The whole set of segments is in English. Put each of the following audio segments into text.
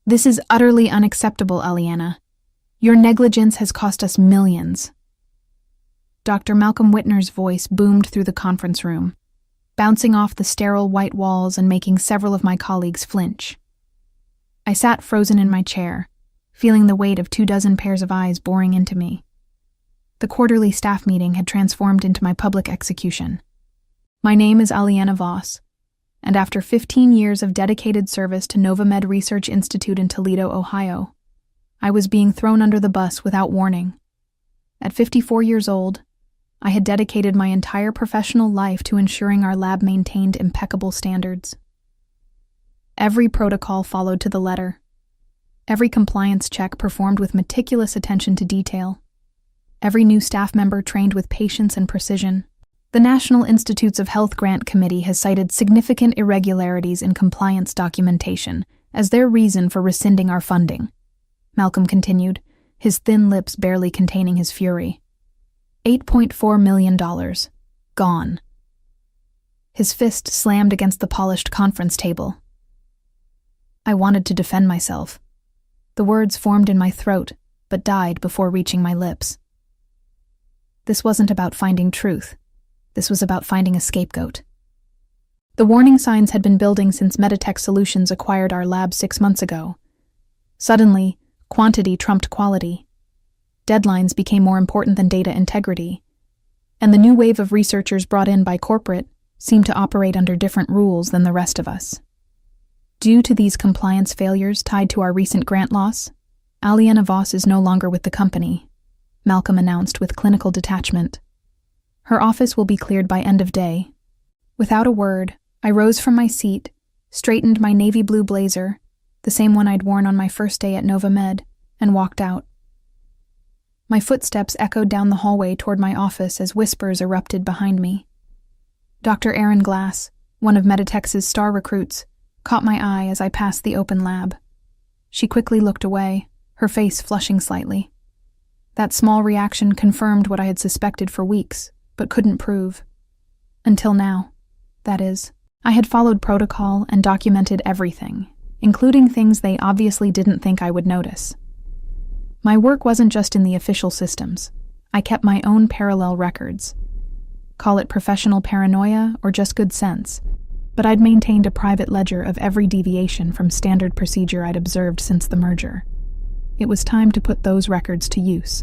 This is utterly unacceptable, Aliana. Your negligence has cost us millions. Dr. Malcolm Whitner's voice boomed through the conference room, bouncing off the sterile white walls and making several of my colleagues flinch. I sat frozen in my chair, feeling the weight of 24 pairs of eyes boring into me. The quarterly staff meeting had transformed into my public execution. My name is Aliana Voss, and after 15 years of dedicated service to NovaMed Research Institute in Toledo, Ohio, I was being thrown under the bus without warning. At 54 years old, I had dedicated my entire professional life to ensuring our lab maintained impeccable standards. Every protocol followed to the letter. Every compliance check performed with meticulous attention to detail. Every new staff member trained with patience and precision. The National Institutes of Health Grant Committee has cited significant irregularities in compliance documentation as their reason for rescinding our funding. Malcolm continued, his thin lips barely containing his fury. $8.4 million. Gone. His fist slammed against the polished conference table. I wanted to defend myself. The words formed in my throat, but died before reaching my lips. This wasn't about finding truth. This was about finding a scapegoat. The warning signs had been building since Meditech Solutions acquired our lab 6 months ago. Suddenly, quantity trumped quality. Deadlines became more important than data integrity. And the new wave of researchers brought in by corporate seemed to operate under different rules than the rest of us. Due to these compliance failures tied to our recent grant loss, Aliana Voss is no longer with the company, Malcolm announced with clinical detachment. Her office will be cleared by end of day. Without a word, I rose from my seat, straightened my navy blue blazer, the same one I'd worn on my first day at NovaMed, and walked out. My footsteps echoed down the hallway toward my office as whispers erupted behind me. Dr. Erin Glass, one of Meditech's star recruits, caught my eye as I passed the open lab. She quickly looked away, her face flushing slightly. That small reaction confirmed what I had suspected for weeks, but couldn't prove. Until now, that is. I had followed protocol and documented everything, including things they obviously didn't think I would notice. My work wasn't just in the official systems. I kept my own parallel records. Call it professional paranoia or just good sense, but I'd maintained a private ledger of every deviation from standard procedure I'd observed since the merger. It was time to put those records to use.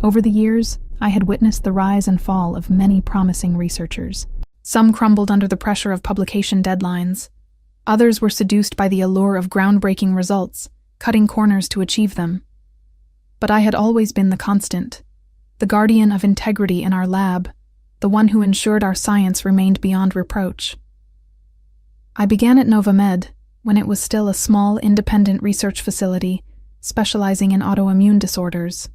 Over the years, I had witnessed the rise and fall of many promising researchers. Some crumbled under the pressure of publication deadlines. Others were seduced by the allure of groundbreaking results, cutting corners to achieve them. But I had always been the constant, the guardian of integrity in our lab, the one who ensured our science remained beyond reproach. I began at NovaMed when it was still a small, independent research facility specializing in autoimmune disorders.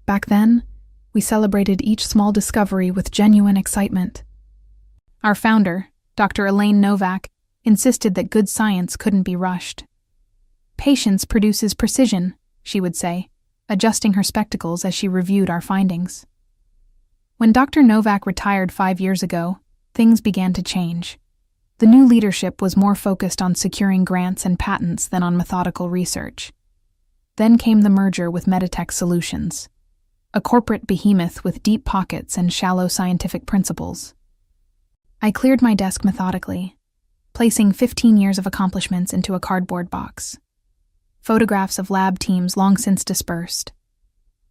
Back then, we celebrated each small discovery with genuine excitement. Our founder, Dr. Elaine Novak, insisted that good science couldn't be rushed. Patience produces precision, she would say, adjusting her spectacles as she reviewed our findings. When Dr. Novak retired 5 years ago, things began to change. The new leadership was more focused on securing grants and patents than on methodical research. Then came the merger with Meditech Solutions, a corporate behemoth with deep pockets and shallow scientific principles. I cleared my desk methodically, placing 15 years of accomplishments into a cardboard box. Photographs of lab teams long since dispersed.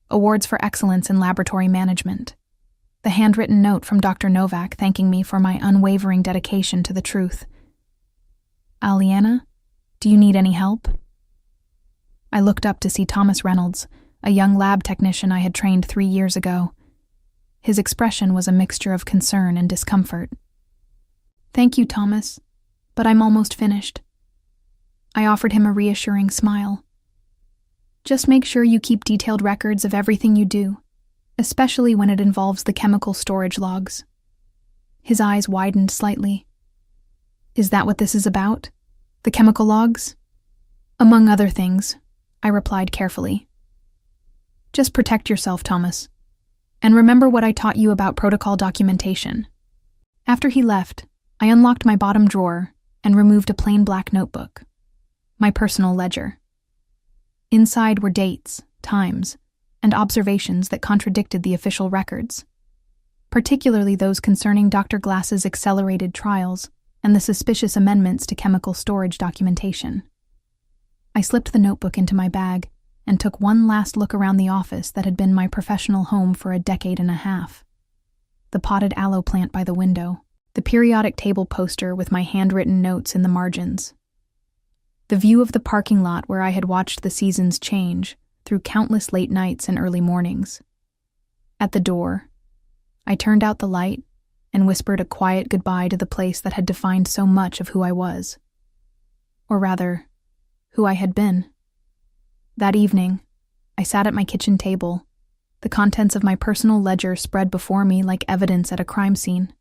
Awards for excellence in laboratory management. The handwritten note from Dr. Novak thanking me for my unwavering dedication to the truth. Aliana, do you need any help? I looked up to see Thomas Reynolds, a young lab technician I had trained 3 years ago. His expression was a mixture of concern and discomfort. Thank you, Thomas, but I'm almost finished. I offered him a reassuring smile. Just make sure you keep detailed records of everything you do, especially when it involves the chemical storage logs. His eyes widened slightly. Is that what this is about? The chemical logs? Among other things, I replied carefully. Just protect yourself, Thomas. And remember what I taught you about protocol documentation. After he left, I unlocked my bottom drawer and removed a plain black notebook. My personal ledger. Inside were dates, times, and observations that contradicted the official records, particularly those concerning Dr. Glass's accelerated trials and the suspicious amendments to chemical storage documentation. I slipped the notebook into my bag and took one last look around the office that had been my professional home for a decade and a half. The potted aloe plant by the window, the periodic table poster with my handwritten notes in the margins, the view of the parking lot where I had watched the seasons change through countless late nights and early mornings. At the door, I turned out the light and whispered a quiet goodbye to the place that had defined so much of who I was. Or rather, who I had been. That evening, I sat at my kitchen table, the contents of my personal ledger spread before me like evidence at a crime scene.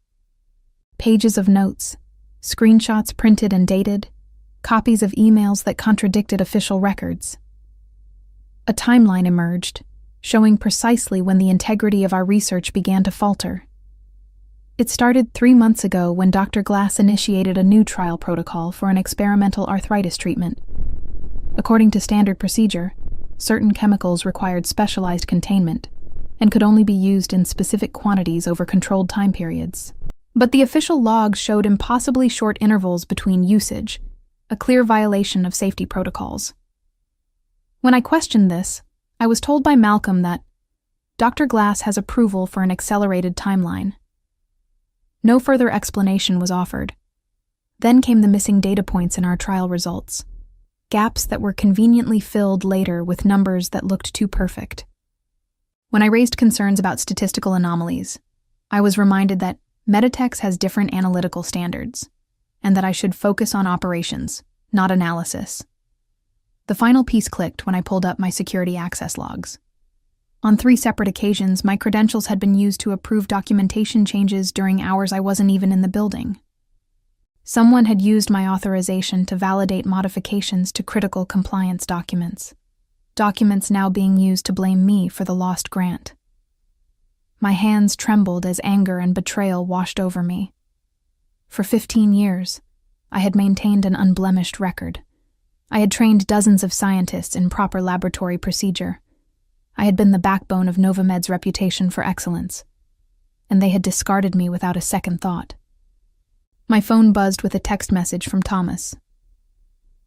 Pages of notes, screenshots printed and dated, copies of emails that contradicted official records. A timeline emerged, showing precisely when the integrity of our research began to falter. It started 3 months ago when Dr. Glass initiated a new trial protocol for an experimental arthritis treatment. According to standard procedure, certain chemicals required specialized containment and could only be used in specific quantities over controlled time periods. But the official logs showed impossibly short intervals between usage, a clear violation of safety protocols. When I questioned this, I was told by Malcolm that Dr. Glass has approval for an accelerated timeline. No further explanation was offered. Then came the missing data points in our trial results, gaps that were conveniently filled later with numbers that looked too perfect. When I raised concerns about statistical anomalies, I was reminded that Meditex has different analytical standards, and that I should focus on operations, not analysis. The final piece clicked when I pulled up my security access logs. On 3 separate occasions, my credentials had been used to approve documentation changes during hours I wasn't even in the building. Someone had used my authorization to validate modifications to critical compliance documents now being used to blame me for the lost grant. My hands trembled as anger and betrayal washed over me. For 15 years, I had maintained an unblemished record. I had trained dozens of scientists in proper laboratory procedure. I had been the backbone of Novamed's reputation for excellence, and they had discarded me without a second thought. My phone buzzed with a text message from Thomas.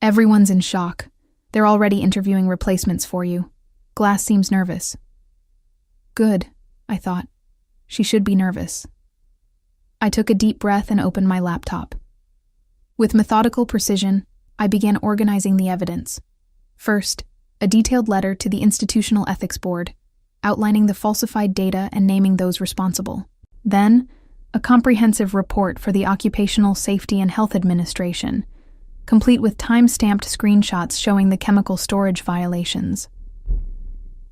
"Everyone's in shock. They're already interviewing replacements for you. Glass seems nervous." Good, I thought. She should be nervous. I took a deep breath and opened my laptop. With methodical precision, I began organizing the evidence. First, a detailed letter to the Institutional Ethics Board, outlining the falsified data and naming those responsible. Then, a comprehensive report for the Occupational Safety and Health Administration, complete with time-stamped screenshots showing the chemical storage violations.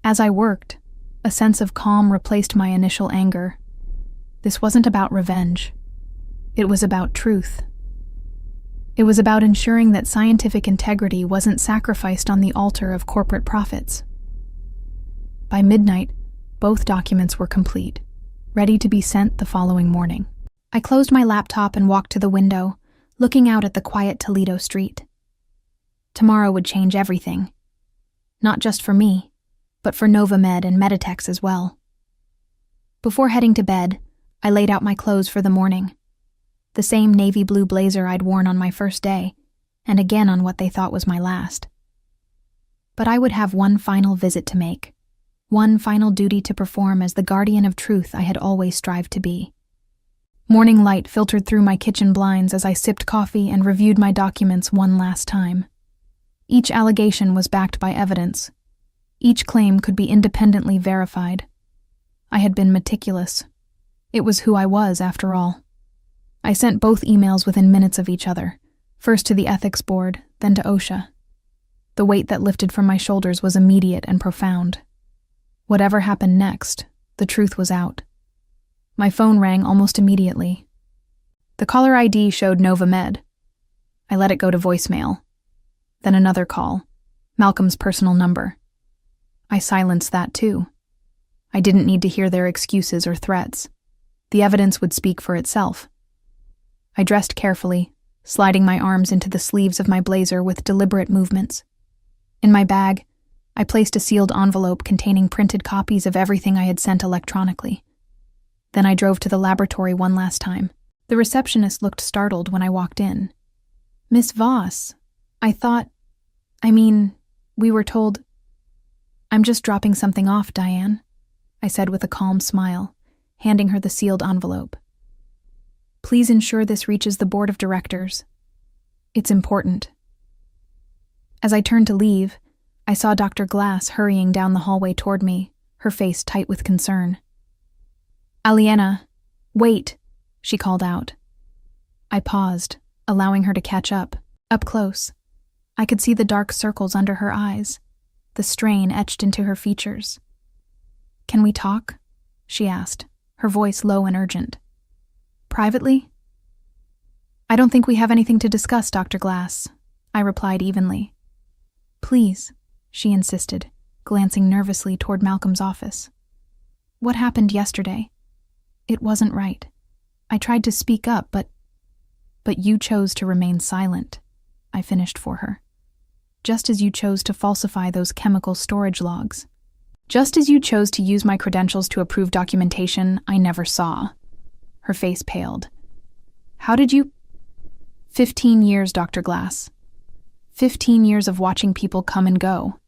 As I worked, a sense of calm replaced my initial anger. This wasn't about revenge. It was about truth. It was about ensuring that scientific integrity wasn't sacrificed on the altar of corporate profits. By midnight, both documents were complete, ready to be sent the following morning. I closed my laptop and walked to the window, looking out at the quiet Toledo street. Tomorrow would change everything. Not just for me, but for Novamed and Meditex as well. Before heading to bed, I laid out my clothes for the morning. The same navy blue blazer I'd worn on my first day, and again on what they thought was my last. But I would have one final visit to make, one final duty to perform as the guardian of truth I had always strived to be. Morning light filtered through my kitchen blinds as I sipped coffee and reviewed my documents one last time. Each allegation was backed by evidence. Each claim could be independently verified. I had been meticulous. It was who I was, after all. I sent both emails within minutes of each other, first to the ethics board, then to OSHA. The weight that lifted from my shoulders was immediate and profound. Whatever happened next, the truth was out. My phone rang almost immediately. The caller ID showed Novamed. I let it go to voicemail. Then another call, Malcolm's personal number. I silenced that too. I didn't need to hear their excuses or threats. The evidence would speak for itself. I dressed carefully, sliding my arms into the sleeves of my blazer with deliberate movements. In my bag, I placed a sealed envelope containing printed copies of everything I had sent electronically. Then I drove to the laboratory one last time. The receptionist looked startled when I walked in. "Miss Voss, we were told—" "I'm just dropping something off, Diane," I said with a calm smile, handing her the sealed envelope. "Please ensure this reaches the board of directors. It's important." As I turned to leave, I saw Dr. Glass hurrying down the hallway toward me, her face tight with concern. "Aliena, wait," she called out. I paused, allowing her to catch up close. I could see the dark circles under her eyes, the strain etched into her features. "Can we talk?" she asked, her voice low and urgent. "Privately?" "I don't think we have anything to discuss, Dr. Glass," I replied evenly. "Please," she insisted, glancing nervously toward Malcolm's office. "What happened yesterday? It wasn't right. I tried to speak up, but you chose to remain silent," I finished for her. "Just as you chose to falsify those chemical storage logs. Just as you chose to use my credentials to approve documentation I never saw." Her face paled. "How did you—" 15 years, Dr. Glass. 15 years of watching people come and go.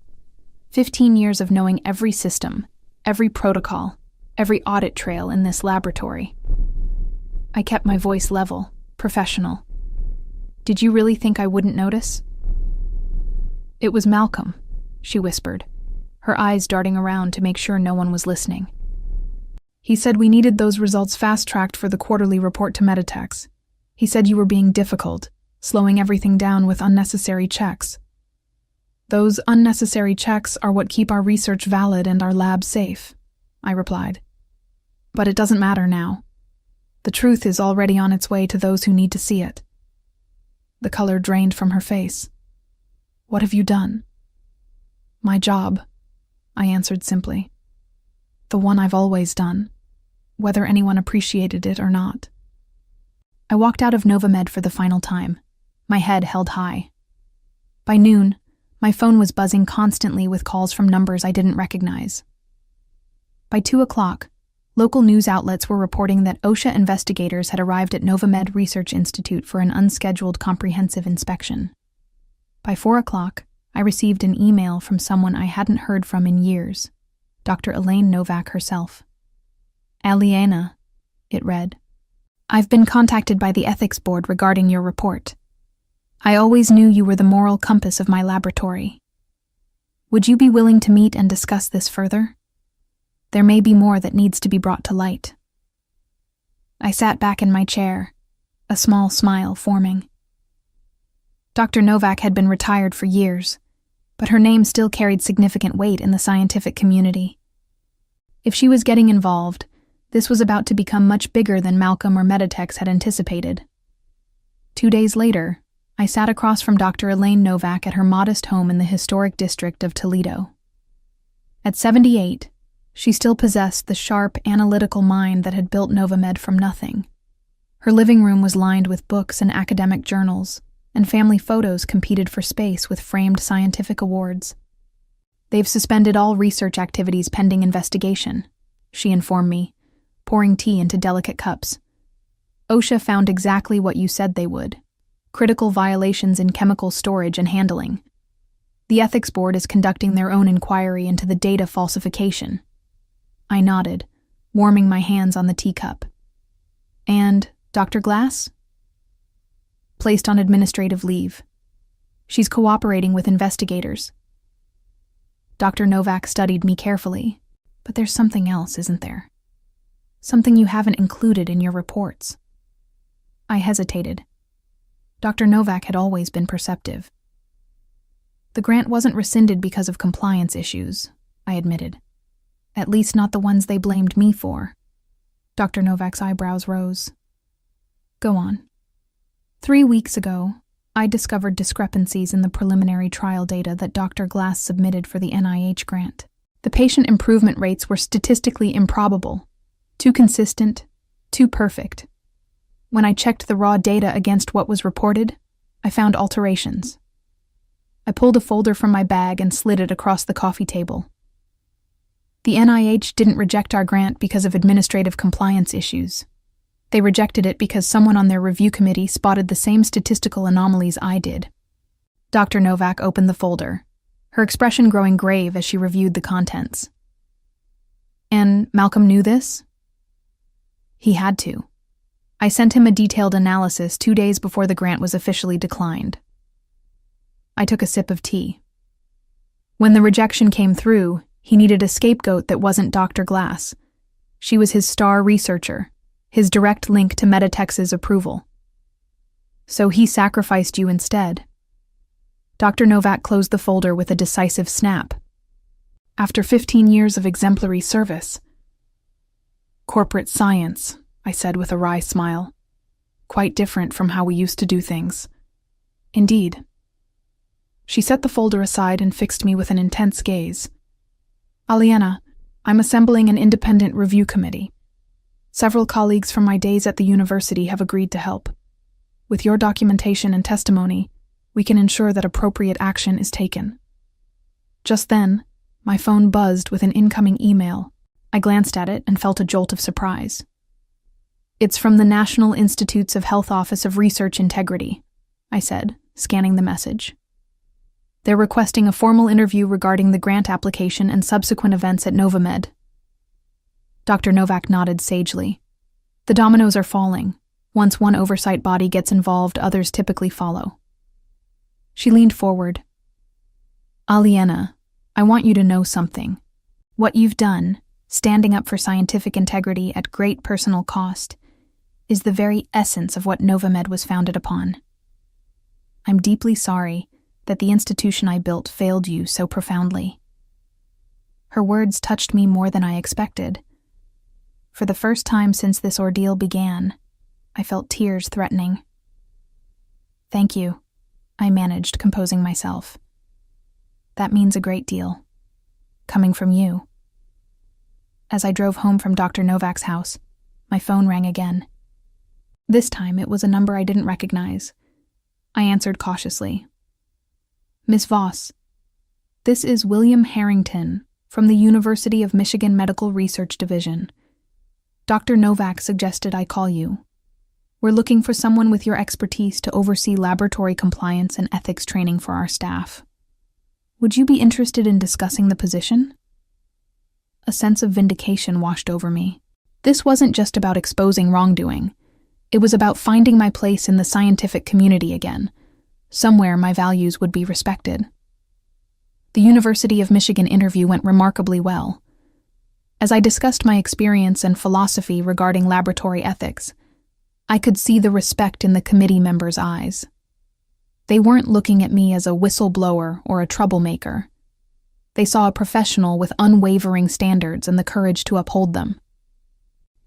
15 years of knowing every system, every protocol, every audit trail in this laboratory. I kept my voice level, professional. "Did you really think I wouldn't notice?" "It was Malcolm," she whispered, her eyes darting around to make sure no one was listening. "He said we needed those results fast-tracked for the quarterly report to Meditex. He said you were being difficult, slowing everything down with unnecessary checks. Those unnecessary checks are what keep our research valid and our lab safe," I replied. "But it doesn't matter now. The truth is already on its way to those who need to see it." The color drained from her face. "What have you done?" "My job," I answered simply. "The one I've always done, whether anyone appreciated it or not." I walked out of Novamed for the final time, my head held high. By noon, my phone was buzzing constantly with calls from numbers I didn't recognize. By 2:00, local news outlets were reporting that OSHA investigators had arrived at Novamed Research Institute for an unscheduled comprehensive inspection. By 4:00, I received an email from someone I hadn't heard from in years, Dr. Elaine Novak herself. "Aliena," it read, "I've been contacted by the ethics board regarding your report. I always knew you were the moral compass of my laboratory. Would you be willing to meet and discuss this further? There may be more that needs to be brought to light." I sat back in my chair, a small smile forming. Dr. Novak had been retired for years, but her name still carried significant weight in the scientific community. If she was getting involved, this was about to become much bigger than Malcolm or Meditex had anticipated. 2 days later, I sat across from Dr. Elaine Novak at her modest home in the historic district of Toledo. At 78, she still possessed the sharp, analytical mind that had built Novamed from nothing. Her living room was lined with books and academic journals, and family photos competed for space with framed scientific awards. "They've suspended all research activities pending investigation," she informed me, pouring tea into delicate cups. "OSHA found exactly what you said they would: critical violations in chemical storage and handling. The ethics board is conducting their own inquiry into the data falsification." I nodded, warming my hands on the teacup. "And Dr. Glass?" "Placed on administrative leave. She's cooperating with investigators." Dr. Novak studied me carefully. "But there's something else, isn't there? Something you haven't included in your reports." I hesitated. Dr. Novak had always been perceptive. "The grant wasn't rescinded because of compliance issues," I admitted. "At least not the ones they blamed me for." Dr. Novak's eyebrows rose. "Go on." 3 weeks ago, I discovered discrepancies in the preliminary trial data that Dr. Glass submitted for the NIH grant. The patient improvement rates were statistically improbable, too consistent, too perfect. When I checked the raw data against what was reported, I found alterations. I pulled a folder from my bag and slid it across the coffee table. The NIH didn't reject our grant because of administrative compliance issues. They rejected it because someone on their review committee spotted the same statistical anomalies I did. Dr. Novak opened the folder, her expression growing grave as she reviewed the contents. And Malcolm knew this? He had to. I sent him a detailed analysis 2 days before the grant was officially declined. I took a sip of tea. When the rejection came through, he needed a scapegoat that wasn't Dr. Glass. She was his star researcher, his direct link to Meditech's approval. So he sacrificed you instead. Dr. Novak closed the folder with a decisive snap. After 15 years of exemplary service. Corporate science, I said with a wry smile. Quite different from how we used to do things. Indeed. She set the folder aside and fixed me with an intense gaze. Aliena, I'm assembling an independent review committee. Several colleagues from my days at the university have agreed to help. With your documentation and testimony, we can ensure that appropriate action is taken. Just then, my phone buzzed with an incoming email. I glanced at it and felt a jolt of surprise. It's from the National Institutes of Health Office of Research Integrity, I said, scanning the message. They're requesting a formal interview regarding the grant application and subsequent events at Novamed. Dr. Novak nodded sagely. The dominoes are falling. Once one oversight body gets involved, others typically follow. She leaned forward. Aliena, I want you to know something. What you've done, standing up for scientific integrity at great personal cost, is the very essence of what Novamed was founded upon. I'm deeply sorry that the institution I built failed you so profoundly. Her words touched me more than I expected. For the first time since this ordeal began, I felt tears threatening. Thank you, I managed, composing myself. That means a great deal. Coming from you. As I drove home from Dr. Novak's house, my phone rang again. This time it was a number I didn't recognize. I answered cautiously. Miss Voss, this is William Harrington from the University of Michigan Medical Research Division. Dr. Novak suggested I call you. We're looking for someone with your expertise to oversee laboratory compliance and ethics training for our staff. Would you be interested in discussing the position? A sense of vindication washed over me. This wasn't just about exposing wrongdoing. It was about finding my place in the scientific community again. Somewhere my values would be respected. The University of Michigan interview went remarkably well. As I discussed my experience and philosophy regarding laboratory ethics, I could see the respect in the committee members' eyes. They weren't looking at me as a whistleblower or a troublemaker. They saw a professional with unwavering standards and the courage to uphold them.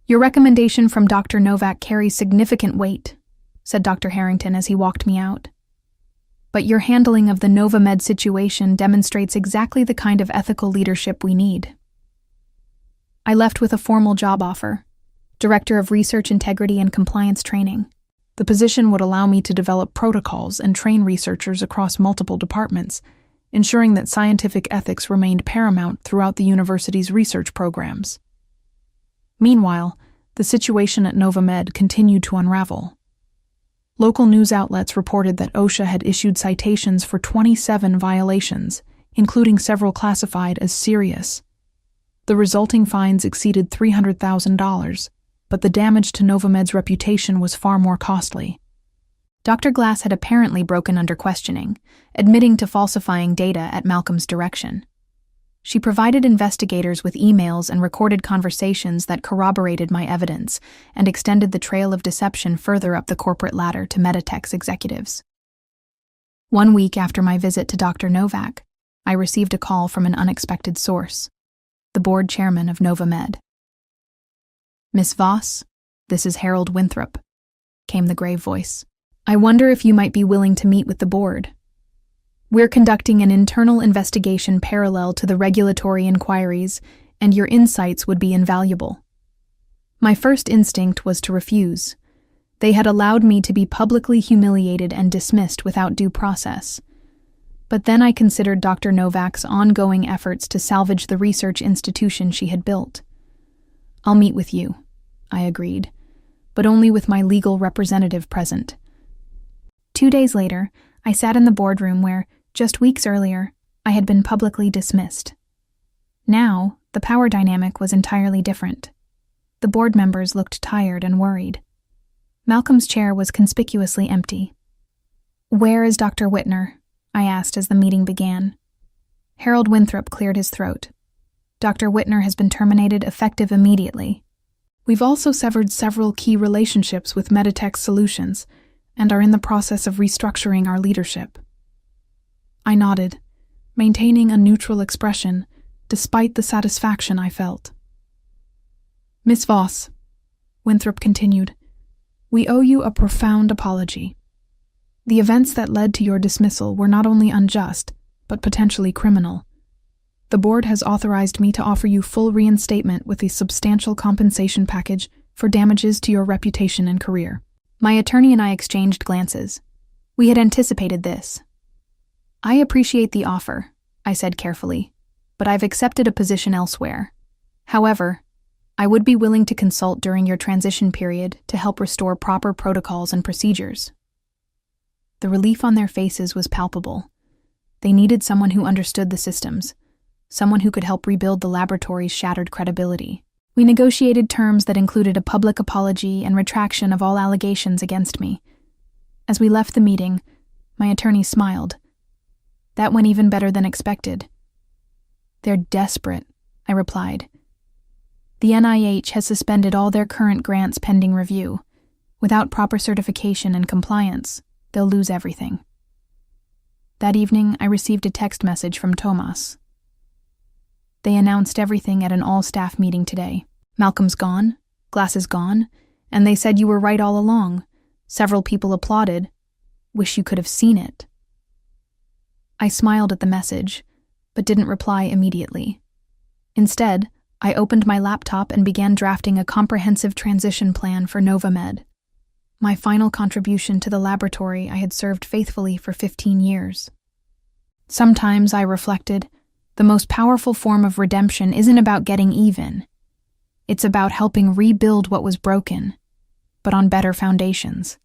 Your recommendation from Dr. Novak carries significant weight, said Dr. Harrington as he walked me out. But your handling of the Novamed situation demonstrates exactly the kind of ethical leadership we need. I left with a formal job offer, Director of Research Integrity and Compliance Training. The position would allow me to develop protocols and train researchers across multiple departments, ensuring that scientific ethics remained paramount throughout the university's research programs. Meanwhile, the situation at Novamed continued to unravel. Local news outlets reported that OSHA had issued citations for 27 violations, including several classified as serious. The resulting fines exceeded $300,000, but the damage to Novamed's reputation was far more costly. Dr. Glass had apparently broken under questioning, admitting to falsifying data at Malcolm's direction. She provided investigators with emails and recorded conversations that corroborated my evidence and extended the trail of deception further up the corporate ladder to Meditech's executives. 1 week after my visit to Dr. Novak, I received a call from an unexpected source, the board chairman of Novamed. Miss Voss, this is Harold Winthrop, came the grave voice. I wonder if you might be willing to meet with the board. We're conducting an internal investigation parallel to the regulatory inquiries, and your insights would be invaluable. My first instinct was to refuse. They had allowed me to be publicly humiliated and dismissed without due process. But then I considered Dr. Novak's ongoing efforts to salvage the research institution she had built. "I'll meet with you," I agreed, but only with my legal representative present. 2 days later, I sat in the boardroom where, just weeks earlier, I had been publicly dismissed. Now, the power dynamic was entirely different. The board members looked tired and worried. Malcolm's chair was conspicuously empty. "Where is Dr. Whitner?" I asked as the meeting began. Harold Winthrop cleared his throat. "Dr. Whitner has been terminated effective immediately. We've also severed several key relationships with Meditech Solutions and are in the process of restructuring our leadership." I nodded, maintaining a neutral expression despite the satisfaction I felt. "Miss Voss," Winthrop continued, "we owe you a profound apology. The events that led to your dismissal were not only unjust, but potentially criminal. The board has authorized me to offer you full reinstatement with a substantial compensation package for damages to your reputation and career." My attorney and I exchanged glances. We had anticipated this. "I appreciate the offer," I said carefully, "but I've accepted a position elsewhere. However, I would be willing to consult during your transition period to help restore proper protocols and procedures." The relief on their faces was palpable. They needed someone who understood the systems, someone who could help rebuild the laboratory's shattered credibility. We negotiated terms that included a public apology and retraction of all allegations against me. As we left the meeting, my attorney smiled. "That went even better than expected." "They're desperate," I replied. "The NIH has suspended all their current grants pending review. Without proper certification and compliance, they'll lose everything." That evening, I received a text message from Tomas. "They announced everything at an all-staff meeting today. Malcolm's gone, Glass is gone, and they said you were right all along. Several people applauded. Wish you could have seen it." I smiled at the message, but didn't reply immediately. Instead, I opened my laptop and began drafting a comprehensive transition plan for Novamed, my final contribution to the laboratory I had served faithfully for 15 years. Sometimes, I reflected, the most powerful form of redemption isn't about getting even. It's about helping rebuild what was broken, but on better foundations.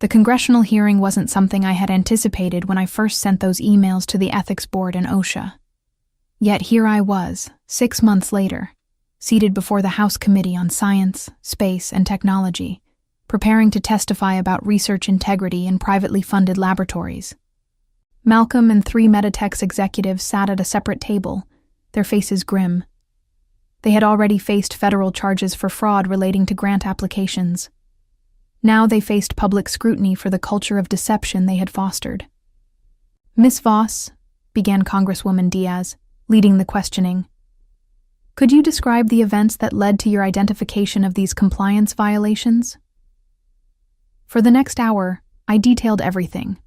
The congressional hearing wasn't something I had anticipated when I first sent those emails to the ethics board and OSHA. Yet here I was, 6 months later, seated before the House Committee on Science, Space, and Technology, preparing to testify about research integrity in privately funded laboratories. Malcolm and 3 Meditech's executives sat at a separate table, their faces grim. They had already faced federal charges for fraud relating to grant applications. Now they faced public scrutiny for the culture of deception they had fostered. "Miss Voss," began Congresswoman Diaz, leading the questioning, "could you describe the events that led to your identification of these compliance violations?" For the next hour, I detailed everything.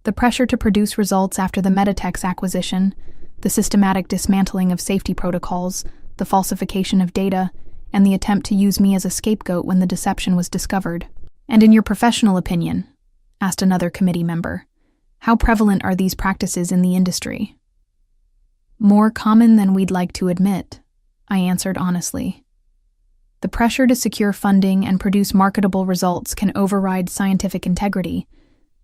The pressure to produce results after the Meditech's acquisition, the systematic dismantling of safety protocols, the falsification of data, and the attempt to use me as a scapegoat when the deception was discovered. "And in your professional opinion," asked another committee member, "how prevalent are these practices in the industry?" "More common than we'd like to admit," I answered honestly. The pressure to secure funding and produce marketable results can override scientific integrity.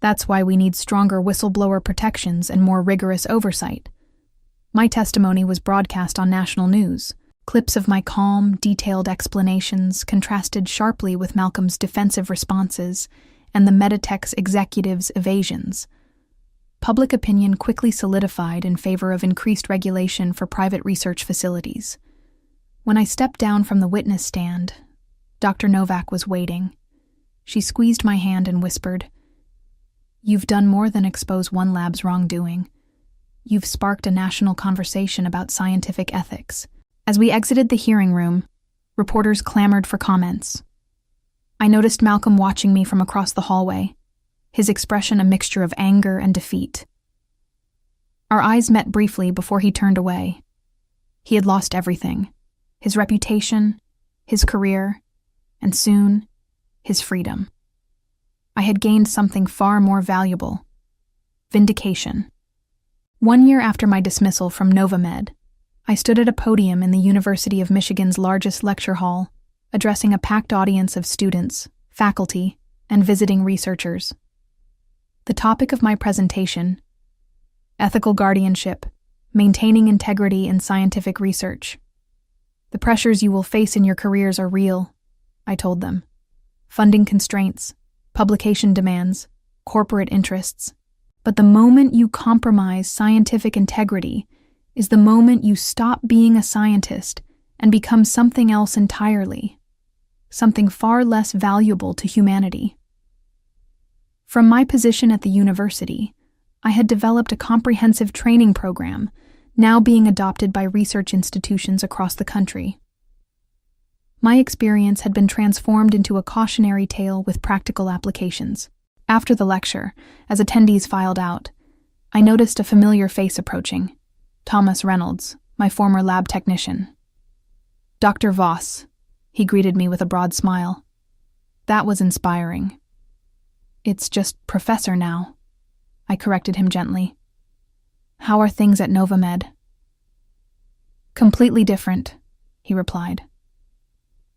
That's why we need stronger whistleblower protections and more rigorous oversight. My testimony was broadcast on national news. Clips of my calm, detailed explanations contrasted sharply with Malcolm's defensive responses and the Meditech's executives' evasions. Public opinion quickly solidified in favor of increased regulation for private research facilities. When I stepped down from the witness stand, Dr. Novak was waiting. She squeezed my hand and whispered, "You've done more than expose one lab's wrongdoing. You've sparked a national conversation about scientific ethics." As we exited the hearing room, reporters clamored for comments. I noticed Malcolm watching me from across the hallway, his expression a mixture of anger and defeat. Our eyes met briefly before he turned away. He had lost everything: his reputation, his career, and soon, his freedom. I had gained something far more valuable: vindication. 1 year after my dismissal from Novamed, I stood at a podium in the University of Michigan's largest lecture hall, addressing a packed audience of students, faculty, and visiting researchers. The topic of my presentation: ethical guardianship, maintaining integrity in scientific research. The pressures you will face in your careers are real, I told them. Funding constraints, publication demands, corporate interests. But the moment you compromise scientific integrity is the moment you stop being a scientist and become something else entirely, something far less valuable to humanity. From my position at the university, I had developed a comprehensive training program, now being adopted by research institutions across the country. My experience had been transformed into a cautionary tale with practical applications. After the lecture, as attendees filed out, I noticed a familiar face approaching: Thomas Reynolds, my former lab technician. "Dr. Voss," he greeted me with a broad smile. That was inspiring. "It's just Professor now," I corrected him gently. "How are things at Novamed?" "Completely different," he replied.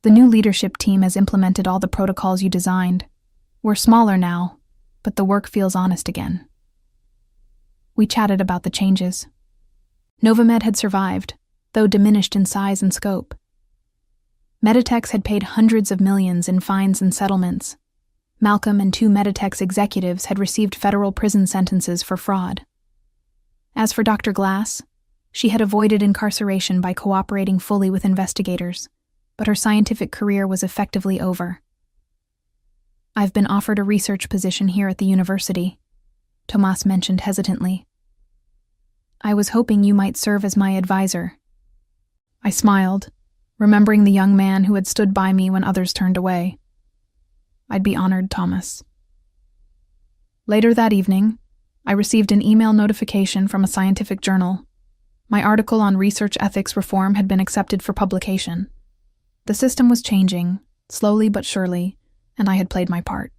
"The new leadership team has implemented all the protocols you designed. We're smaller now, but the work feels honest again." We chatted about the changes. Novamed had survived, though diminished in size and scope. Meditex had paid hundreds of millions in fines and settlements. Malcolm and 2 Meditex executives had received federal prison sentences for fraud. As for Dr. Glass, she had avoided incarceration by cooperating fully with investigators, but her scientific career was effectively over. "I've been offered a research position here at the university," Tomas mentioned hesitantly. "I was hoping you might serve as my advisor." I smiled, remembering the young man who had stood by me when others turned away. "I'd be honored, Thomas." Later that evening, I received an email notification from a scientific journal. My article on research ethics reform had been accepted for publication. The system was changing, slowly but surely, and I had played my part.